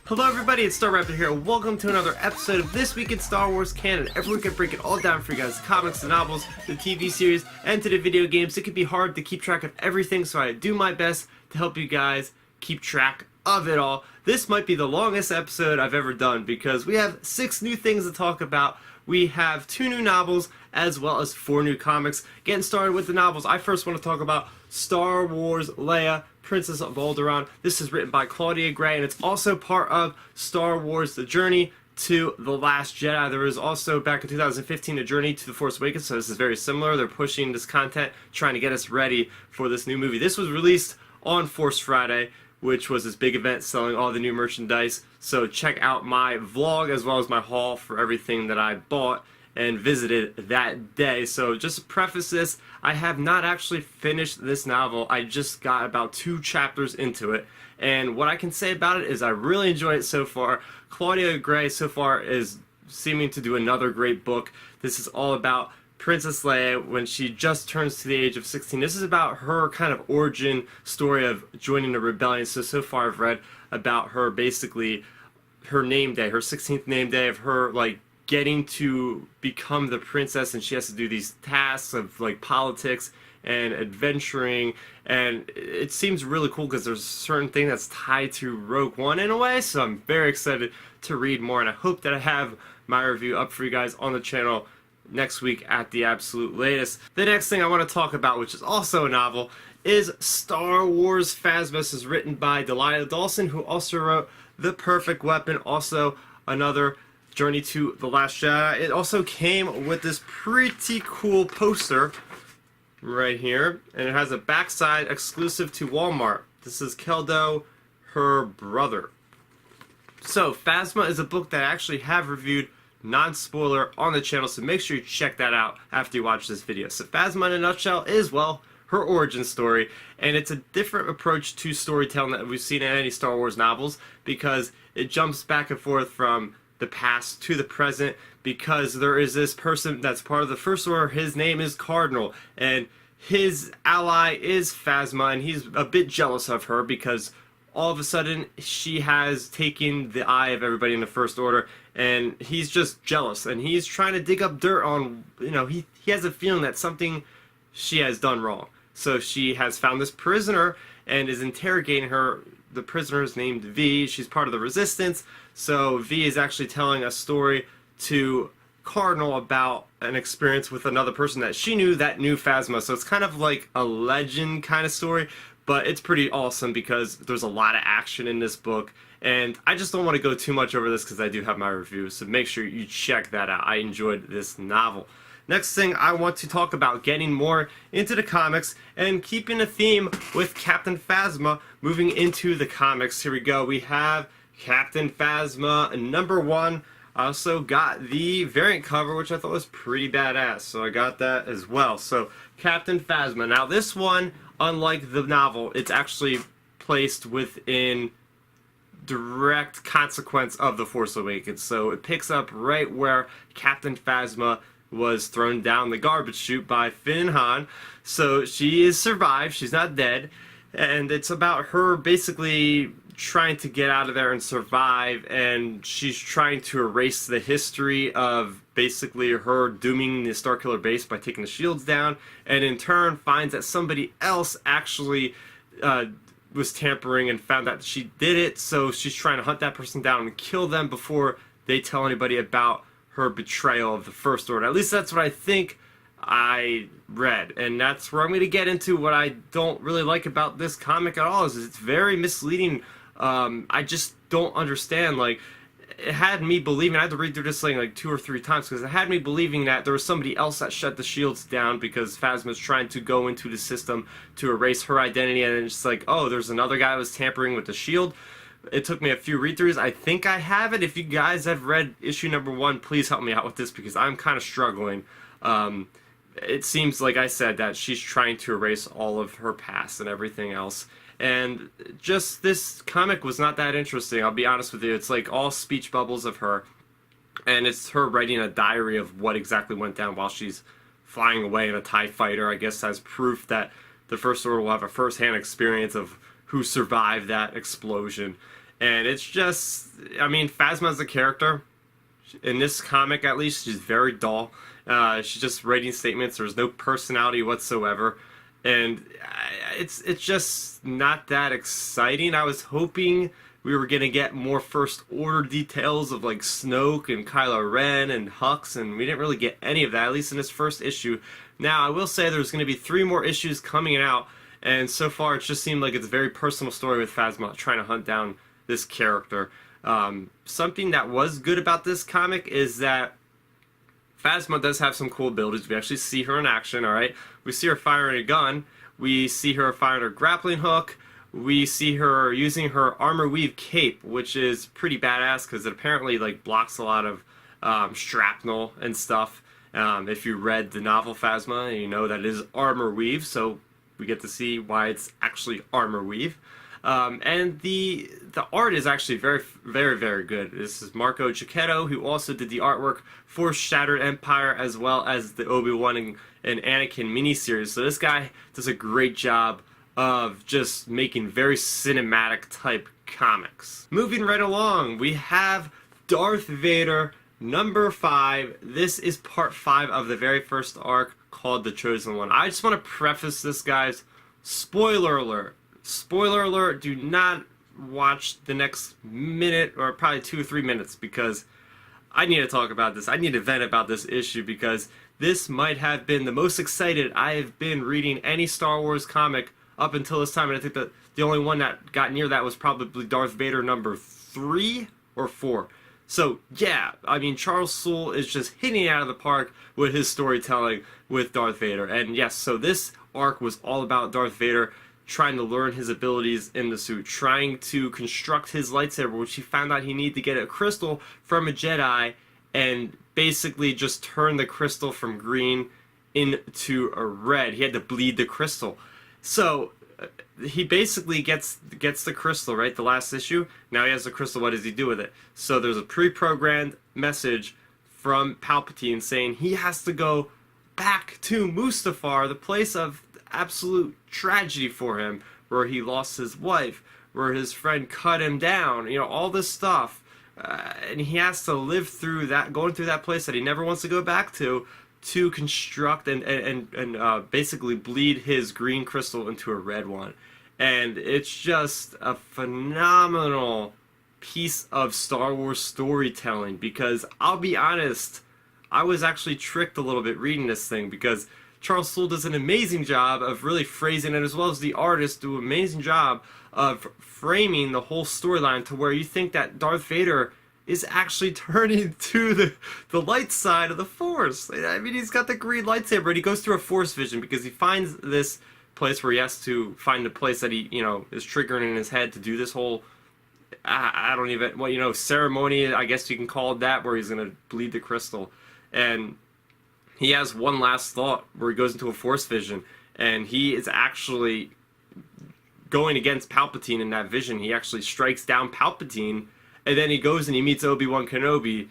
Hello everybody, it's Starrapter here. Welcome to another episode of This Week in Star Wars Canon. Every week I break it all down for you guys. The comics, the novels, the TV series, and to the video games. It can be hard to keep track of everything, so I do my best to help you guys keep track of it all. This might be the longest episode I've ever done because we have 6 new things to talk about. We have 2 new novels as well as 4 new comics. Getting started with the novels, I first want to talk about Star Wars Leia, Princess of Alderaan. This is written by Claudia Gray, and it's also part of Star Wars The Journey to The Last Jedi. There was also, back in 2015, A Journey to The Force Awakens, so this is very similar. They're pushing this content, trying to get us ready for this new movie. This was released on Force Friday, which was this big event selling all the new merchandise. So check out my vlog as well as my haul for everything that I bought and visited that day. So just to preface this, I have not actually finished this novel. I just got about 2 chapters into it, and what I can say about it is I really enjoy it so far. Claudia Gray so far is seeming to do another great book. This is all about Princess Leia when she just turns to the age of 16. This is about her kind of origin story of joining the rebellion. So far I've read about her, basically her name day, her 16th name day, of her like getting to become the princess, and she has to do these tasks of like politics and adventuring, and it seems really cool because there's a certain thing that's tied to Rogue One in a way. So I'm very excited to read more, and I hope that I have my review up for you guys on the channel next week at the absolute latest. The next thing I want to talk about, which is also a novel, is Star Wars Phasma. This is written by Delilah Dawson, who also wrote The Perfect Weapon, also another Journey to The Last Jedi. It also came with this pretty cool poster right here, and it has a backside exclusive to Walmart. This is Keldo, her brother. So Phasma is a book that I actually have reviewed non-spoiler on the channel, so make sure you check that out after you watch this video. So Phasma in a nutshell is, well, her origin story, and it's a different approach to storytelling that we've seen in any Star Wars novels because it jumps back and forth from the past to the present, because there is this person that's part of the First Order. His name is Cardinal, and his ally is Phasma, and he's a bit jealous of her because all of a sudden she has taken the eye of everybody in the First Order, and he's just jealous, and he's trying to dig up dirt on, he has a feeling that something she has done wrong. So she has found this prisoner and is interrogating her. The prisoner is named V. She's part of the Resistance. So V is actually telling a story to Cardinal about an experience with another person that she knew that knew Phasma. So it's kind of like a legend kind of story, but it's pretty awesome because there's a lot of action in this book. And I just don't want to go too much over this because I do have my review, so make sure you check that out. I enjoyed this novel. Next thing I want to talk about, getting more into the comics and keeping a theme with Captain Phasma, moving into the comics. Here we go. We have Captain Phasma #1. I also got the variant cover, which I thought was pretty badass, so I got that as well. So Captain Phasma. Now this one, unlike the novel, it's actually placed within direct consequence of The Force Awakens. So it picks up right where Captain Phasma was thrown down the garbage chute by Finn and Han. So she is survived, she's not dead, and it's about her basically trying to get out of there and survive, and she's trying to erase the history of basically her dooming the Starkiller base by taking the shields down, and in turn finds that somebody else actually was tampering and found out that she did it, so she's trying to hunt that person down and kill them before they tell anybody about her betrayal of the First Order. At least that's what I think I read, and that's where I'm going to get into what I don't really like about this comic at all. Is it's very misleading. I just don't understand. Like, it had me believing, I had to read through this thing like 2 or 3 times because it had me believing that there was somebody else that shut the shields down because Phasma's trying to go into the system to erase her identity, and it's just like, oh, there's another guy who was tampering with the shield. It took me a few read-throughs. I think I have it. If you guys have read issue #1, please help me out with this because I'm kind of struggling. It seems, like I said, that she's trying to erase all of her past and everything else. And just this comic was not that interesting, I'll be honest with you. It's like all speech bubbles of her. And it's her writing a diary of what exactly went down while she's flying away in a TIE fighter, I guess, as proof that the First Order will have a first-hand experience of who survived that explosion. And it's just, I mean, Phasma as a character, in this comic at least, she's very dull. She's just writing statements. There's no personality whatsoever. And it's just not that exciting. I was hoping we were going to get more First Order details of like Snoke and Kylo Ren and Hux, and we didn't really get any of that, at least in this first issue. Now, I will say there's going to be 3 more issues coming out, and so far it just seemed like it's a very personal story with Phasma trying to hunt down this character. Something that was good about this comic is that Phasma does have some cool abilities. We actually see her in action, alright? We see her firing a gun. We see her firing her grappling hook. We see her using her armor weave cape, which is pretty badass because it apparently like blocks a lot of shrapnel and stuff. If you read the novel Phasma, you know that it is armor weave, so we get to see why it's actually armor weave. And the art is actually very, very, very good. This is Marco Giacchetto, who also did the artwork for Shattered Empire as well as the Obi Wan and Anakin miniseries. So this guy does a great job of just making very cinematic type comics. Moving right along, we have Darth Vader number 5. This is part 5 of the very first arc called The Chosen One. I just want to preface this, guys. Spoiler alert. Spoiler alert, do not watch the next minute or probably 2 or 3 minutes because I need to talk about this. I need to vent about this issue because this might have been the most excited I have been reading any Star Wars comic up until this time, and I think that the only one that got near that was probably Darth Vader number 3 or 4. So yeah, I mean, Charles Soule is just hitting it out of the park with his storytelling with Darth Vader. And yes, so this arc was all about Darth Vader trying to learn his abilities in the suit, trying to construct his lightsaber, which he found out he needed to get a crystal from a Jedi and basically just turn the crystal from green into a red. He had to bleed the crystal. So he basically gets the crystal, right? The last issue. Now he has the crystal. What does he do with it? So there's a pre-programmed message from Palpatine saying he has to go back to Mustafar, the place of absolute tragedy for him, where he lost his wife, where his friend cut him down, you know, all this stuff. And he has to live through that, going through that place that he never wants to go back to construct and basically bleed his green crystal into a red one. And it's just a phenomenal piece of Star Wars storytelling, because I'll be honest, I was actually tricked a little bit reading this thing, because Charles Soule does an amazing job of really phrasing it, as well as the artists do an amazing job of framing the whole storyline to where you think that Darth Vader is actually turning to the light side of the Force. I mean, he's got the green lightsaber, and he goes through a Force vision because he finds this place where he has to find the place that he, you know, is triggering in his head to do this whole, I don't even, well, you know, ceremony, I guess you can call it that, where he's going to bleed the crystal. And he has one last thought where he goes into a Force vision, and he is actually going against Palpatine in that vision. He actually strikes down Palpatine, and then he goes and he meets Obi Wan Kenobi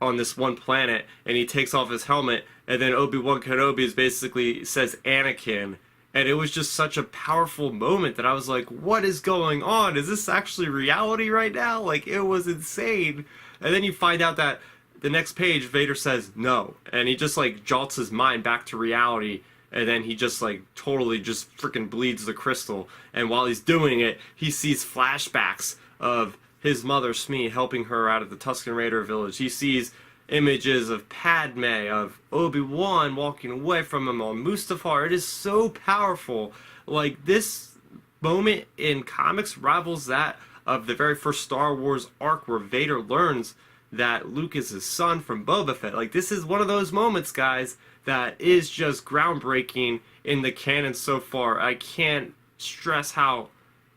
on this one planet, and he takes off his helmet, and then Obi Wan Kenobi is basically says Anakin, and it was just such a powerful moment that I was like, what is going on? Is this actually reality right now? Like, it was insane. And then you find out that the next page, Vader says no, and he just like jolts his mind back to reality, and then he just like totally just freaking bleeds the crystal. And while he's doing it, he sees flashbacks of his mother Smee helping her out of the Tusken Raider village. He sees images of Padme, of Obi-Wan walking away from him on Mustafar. It is so powerful. Like, this moment in comics rivals that of the very first Star Wars arc where Vader learns that Luke is his son from Boba Fett. Like, this is one of those moments, guys, that is just groundbreaking in the canon so far. I can't stress how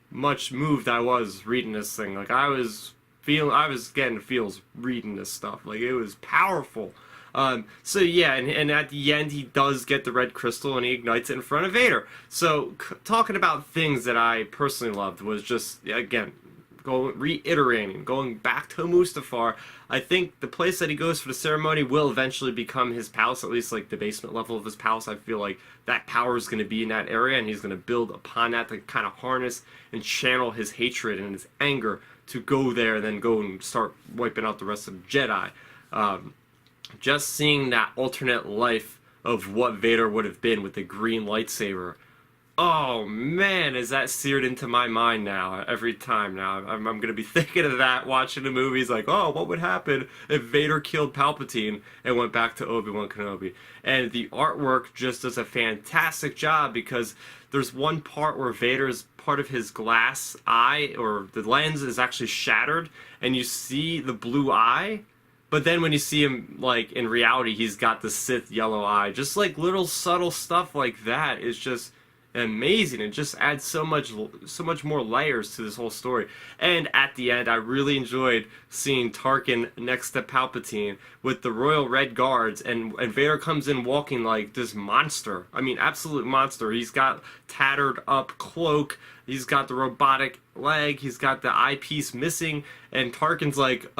much moved I was reading this thing. Like, I was getting feels reading this stuff. Like, it was powerful. So yeah, and at the end he does get the red crystal and he ignites it in front of Vader. So talking about things that I personally loved was just, again, reiterating, going back to Mustafar. I think the place that he goes for the ceremony will eventually become his palace, at least like the basement level of his palace. I feel like that power is going to be in that area, and he's going to build upon that to kind of harness and channel his hatred and his anger to go there and then go and start wiping out the rest of the Jedi. Just seeing that alternate life of what Vader would have been with the green lightsaber. Oh man, is that seared into my mind now? Every time now, I'm going to be thinking of that, watching the movies like, oh, what would happen if Vader killed Palpatine and went back to Obi Wan Kenobi? And the artwork just does a fantastic job, because there's one part where Vader's part of his glass eye, or the lens, is actually shattered, and you see the blue eye. But then when you see him, like, in reality, he's got the Sith yellow eye. Just, like, little subtle stuff like that is just amazing. It just adds so much more layers to this whole story. And at the end, I really enjoyed seeing Tarkin next to Palpatine with the Royal Red Guards, and Vader comes in walking like this monster. I mean, absolute monster. He's got tattered up cloak, he's got the robotic leg, he's got the eyepiece missing, and Tarkin's like,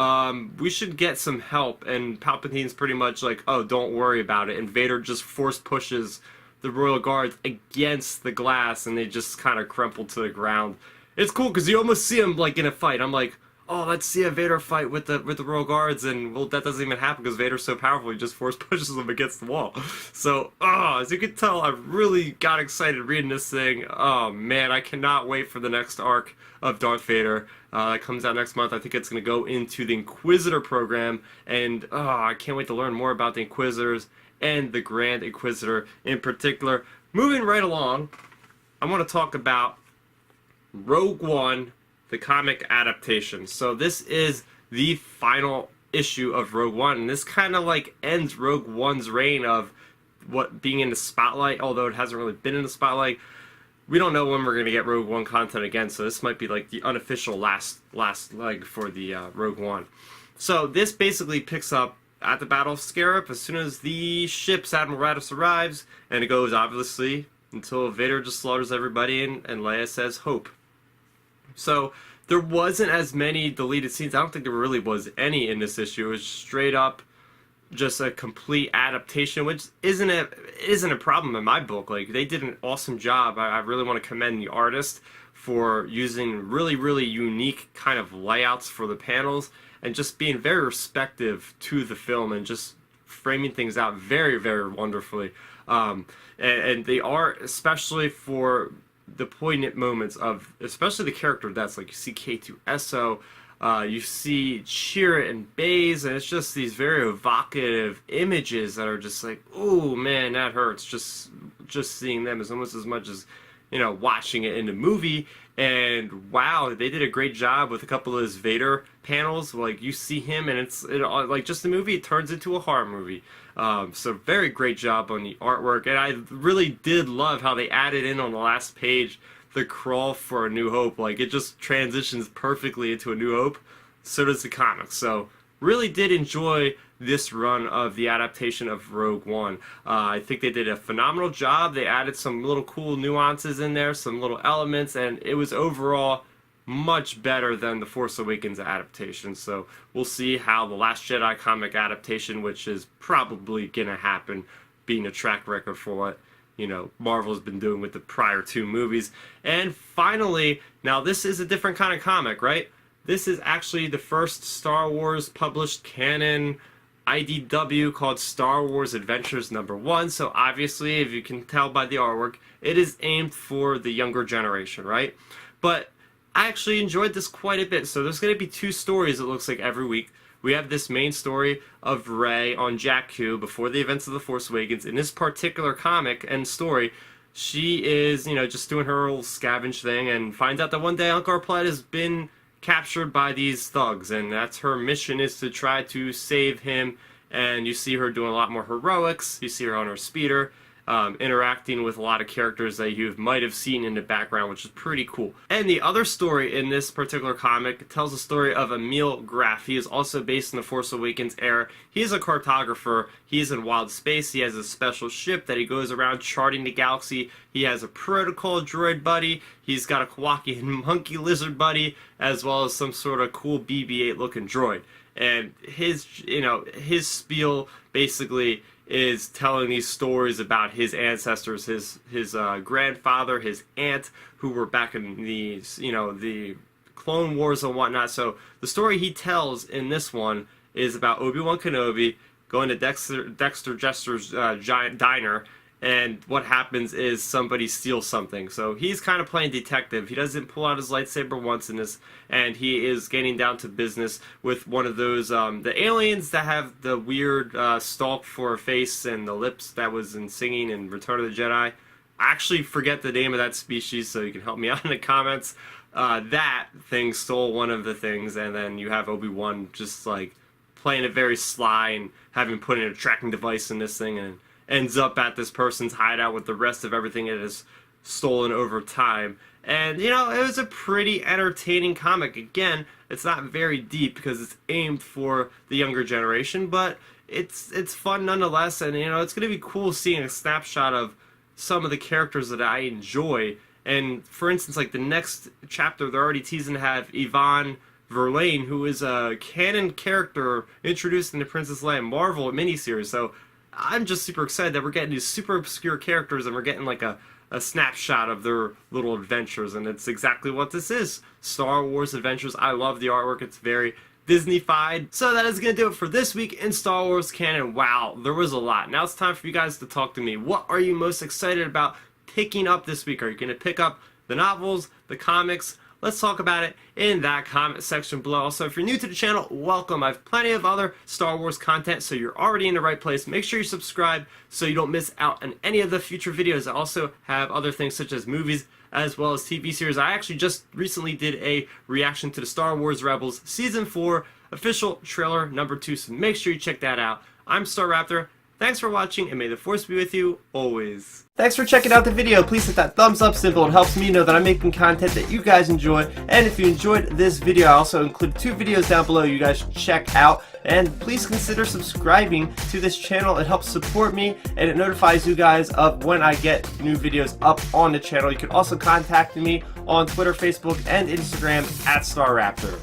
we should get some help, and Palpatine's pretty much like, oh, don't worry about it, and Vader just force pushes the Royal Guards against the glass, and they just kind of crumple to the ground. It's cool because you almost see him like in a fight. I'm like, oh, let's see a Vader fight with the Royal Guards, and well, that doesn't even happen because Vader's so powerful. He just force pushes them against the wall. So, as you can tell, I really got excited reading this thing. Oh man, I cannot wait for the next arc of Darth Vader. That comes out next month. I think it's going to go into the Inquisitor program, and I can't wait to learn more about the Inquisitors and the Grand Inquisitor in particular. Moving right along, I want to talk about Rogue One, the comic adaptation. So this is the final issue of Rogue One, and this kind of like ends Rogue One's reign of what being in the spotlight, although it hasn't really been in the spotlight. We don't know when we're going to get Rogue One content again, so this might be like the unofficial last leg for the Rogue One. So this basically picks up at the Battle of Scarab as soon as the ship's Admiral Raddus arrives, and it goes obviously until Vader just slaughters everybody and Leia says hope. So there wasn't as many deleted scenes. I don't think there really was any in this issue. It was straight up just a complete adaptation, which isn't a problem in my book. Like, they did an awesome job. I really want to commend the artist for using really, really unique kind of layouts for the panels, and just being very respective to the film and just framing things out very, very wonderfully. And the art, especially for the poignant moments of, especially the character deaths, like you see K2SO, you see Chirrut and Baze, and it's just these very evocative images that are just like, oh man, that hurts. Just seeing them is almost as much as, you know, watching it in the movie. And wow, they did a great job with a couple of his Vader panels. Like, you see him, and it's like just the movie, it turns into a horror movie. So very great job on the artwork, and I really did love how they added in on the last page the crawl for A New Hope. Like, it just transitions perfectly into A New Hope. So does the comics. So really did enjoy this run of the adaptation of Rogue One. I think they did a phenomenal job. They added some little cool nuances in there, some little elements, and it was overall much better than the Force Awakens adaptation. So we'll see how the Last Jedi comic adaptation, which is probably gonna happen, being a track record for what, you know, Marvel's been doing with the prior two movies. And finally, now this is a different kind of comic, right? This is actually the first Star Wars published canon IDW called Star Wars Adventures #1. So obviously, if you can tell by the artwork, it is aimed for the younger generation, right? But I actually enjoyed this quite a bit. So there's going to be two stories, it looks like, every week. We have this main story of Rey on Jakku before the events of The Force Awakens. In this particular comic and story, she is, you know, just doing her little scavenge thing and finds out that one day Unkar Plutt has been captured by these thugs, and that's her mission, is to try to save him. And you see her doing a lot more heroics. You see her on her speeder, interacting with a lot of characters that you might have seen in the background, which is pretty cool. And the other story in this particular comic tells the story of Emil Graf. He is also based in the Force Awakens era. He is a cartographer. He's in wild space. He has a special ship that he goes around charting the galaxy. He has a protocol droid buddy. He's got a Kowakian monkey lizard buddy, as well as some sort of cool BB-8 looking droid. And his spiel basically is telling these stories about his ancestors, his grandfather, his aunt, who were back in the Clone Wars and whatnot. So the story he tells in this one is about Obi Wan Kenobi going to Dexter Jester's giant diner, and what happens is somebody steals something. So he's kind of playing detective. He doesn't pull out his lightsaber once in this, and he is getting down to business with one of those, the aliens that have the weird stalk for a face and the lips that was in Singing in Return of the Jedi. I actually forget the name of that species, so you can help me out in the comments. That thing stole one of the things, and then you have Obi-Wan just like playing it very sly and having put in a tracking device in this thing, and ends up at this person's hideout with the rest of everything it has stolen over time. And, it was a pretty entertaining comic. Again, it's not very deep because it's aimed for the younger generation, but it's fun nonetheless, and, it's going to be cool seeing a snapshot of some of the characters that I enjoy. And, for instance, like the next chapter, they're already teasing to have Yvonne Verlaine, who is a canon character introduced in the Princess Leia Marvel miniseries. So I'm just super excited that we're getting these super obscure characters and we're getting like a snapshot of their little adventures, and it's exactly what this is. Star Wars Adventures. I love the artwork. It's very Disney-fied. So that is going to do it for this week in Star Wars canon. Wow, there was a lot. Now it's time for you guys to talk to me. What are you most excited about picking up this week? Are you going to pick up the novels, the comics? Let's talk about it in that comment section below. Also, if you're new to the channel, welcome. I have plenty of other Star Wars content, so you're already in the right place. Make sure you subscribe so you don't miss out on any of the future videos. I also have other things such as movies as well as TV series. I actually just recently did a reaction to the Star Wars Rebels Season 4 official trailer number 2, so make sure you check that out. I'm Starrapter. Thanks for watching, and may the Force be with you always. Thanks for checking out the video. Please hit that thumbs up symbol. It helps me know that I'm making content that you guys enjoy. And if you enjoyed this video, I also include 2 videos down below you guys should check out. And please consider subscribing to this channel. It helps support me, and it notifies you guys of when I get new videos up on the channel. You can also contact me on Twitter, Facebook, and Instagram at Starrapter.